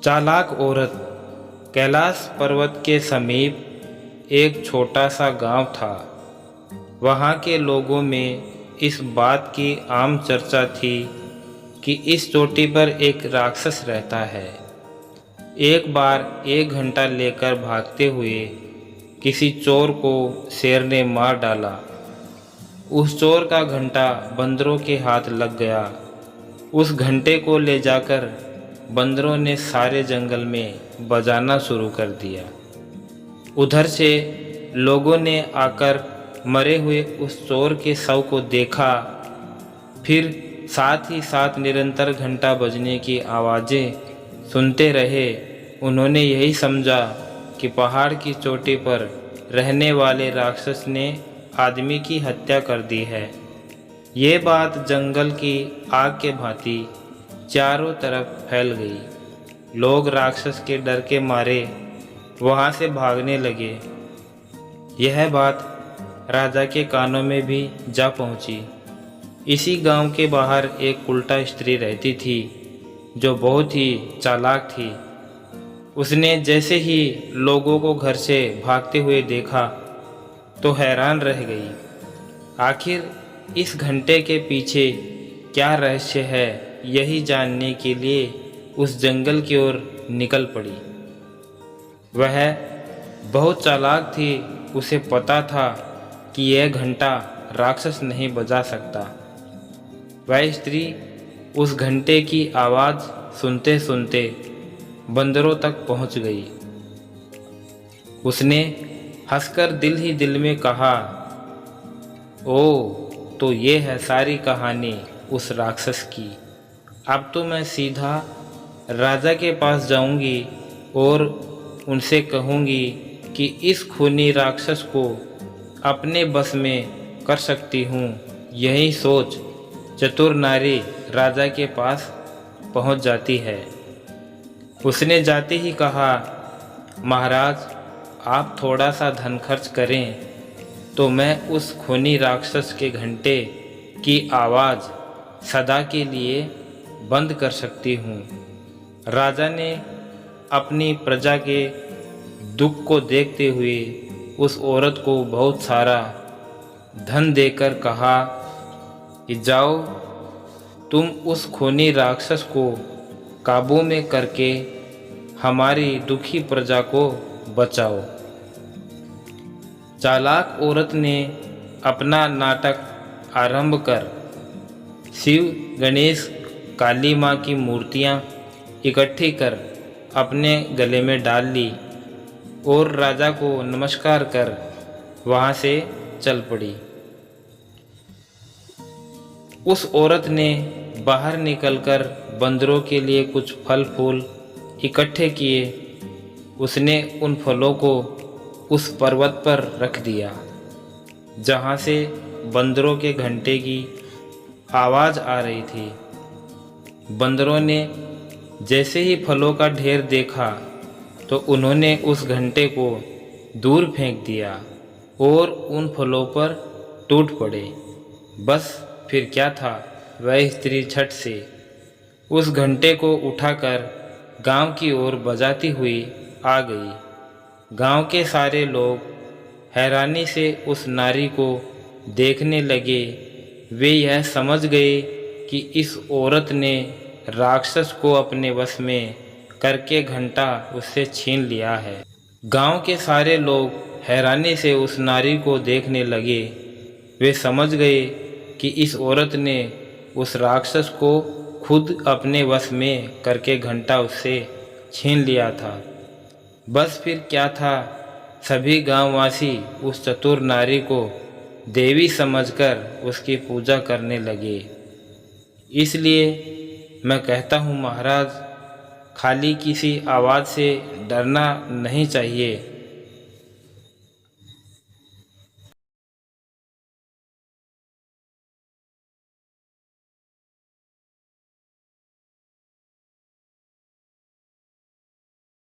चालाक औरत। कैलाश पर्वत के समीप एक छोटा सा गांव था। वहाँ के लोगों में इस बात की आम चर्चा थी कि इस चोटी पर एक राक्षस रहता है। एक बार 1 घंटा लेकर भागते हुए किसी चोर को शेर ने मार डाला। उस चोर का घंटा बंदरों के हाथ लग गया। उस घंटे को ले जाकर बंदरों ने सारे जंगल में बजाना शुरू कर दिया। उधर से लोगों ने आकर मरे हुए उस चोर के शव को देखा। फिर साथ ही साथ निरंतर घंटा बजने की आवाज़ें सुनते रहे। उन्होंने यही समझा कि पहाड़ की चोटी पर रहने वाले राक्षस ने आदमी की हत्या कर दी है। ये बात जंगल की आग के भांति चारों तरफ फैल गई। लोग राक्षस के डर के मारे वहाँ से भागने लगे। यह बात राजा के कानों में भी जा पहुँची। इसी गांव के बाहर एक उल्टा स्त्री रहती थी जो बहुत ही चालाक थी। उसने जैसे ही लोगों को घर से भागते हुए देखा तो हैरान रह गई। आखिर इस घंटे के पीछे क्या रहस्य है, यही जानने के लिए उस जंगल की ओर निकल पड़ी। वह बहुत चालाक थी। उसे पता था कि यह घंटा राक्षस नहीं बजा सकता। वह स्त्री उस घंटे की आवाज़ सुनते सुनते बंदरों तक पहुंच गई। उसने हंसकर दिल ही दिल में कहा, ओ तो ये है सारी कहानी उस राक्षस की। अब तो मैं सीधा राजा के पास जाऊंगी और उनसे कहूंगी कि इस खूनी राक्षस को अपने बस में कर सकती हूँ। यही सोच चतुर नारी राजा के पास पहुँच जाती है। उसने जाते ही कहा, महाराज आप थोड़ा सा धन खर्च करें तो मैं उस खूनी राक्षस के घंटे की आवाज़ सदा के लिए बंद कर सकती हूँ। राजा ने अपनी प्रजा के दुख को देखते हुए उस औरत को बहुत सारा धन देकर कहा कि जाओ तुम उस खूनी राक्षस को काबू में करके हमारी दुखी प्रजा को बचाओ। चालाक औरत ने अपना नाटक आरंभ कर शिव, गणेश, काली माँ की मूर्तियाँ इकट्ठी कर अपने गले में डाल ली और राजा को नमस्कार कर वहाँ से चल पड़ी। उस औरत ने बाहर निकलकर बंदरों के लिए कुछ फल फूल इकट्ठे किए। उसने उन फलों को उस पर्वत पर रख दिया जहाँ से बंदरों के घंटे की आवाज़ आ रही थी। बंदरों ने जैसे ही फलों का ढेर देखा तो उन्होंने उस घंटे को दूर फेंक दिया और उन फलों पर टूट पड़े। बस फिर क्या था, वह स्त्री झट से उस घंटे को उठाकर गांव की ओर बजाती हुई आ गई। गांव के सारे लोग हैरानी से उस नारी को देखने लगे। वे यह समझ गए कि इस औरत ने राक्षस को अपने वश में करके घंटा उससे छीन लिया है। गांव के सारे लोग हैरानी से उस नारी को देखने लगे। वे समझ गए कि इस औरत ने उस राक्षस को खुद अपने वश में करके घंटा उससे छीन लिया था। बस फिर क्या था, सभी गांववासी उस चतुर नारी को देवी समझकर उसकी पूजा करने लगे। इसलिए मैं कहता हूँ महाराज, खाली किसी आवाज़ से डरना नहीं चाहिए।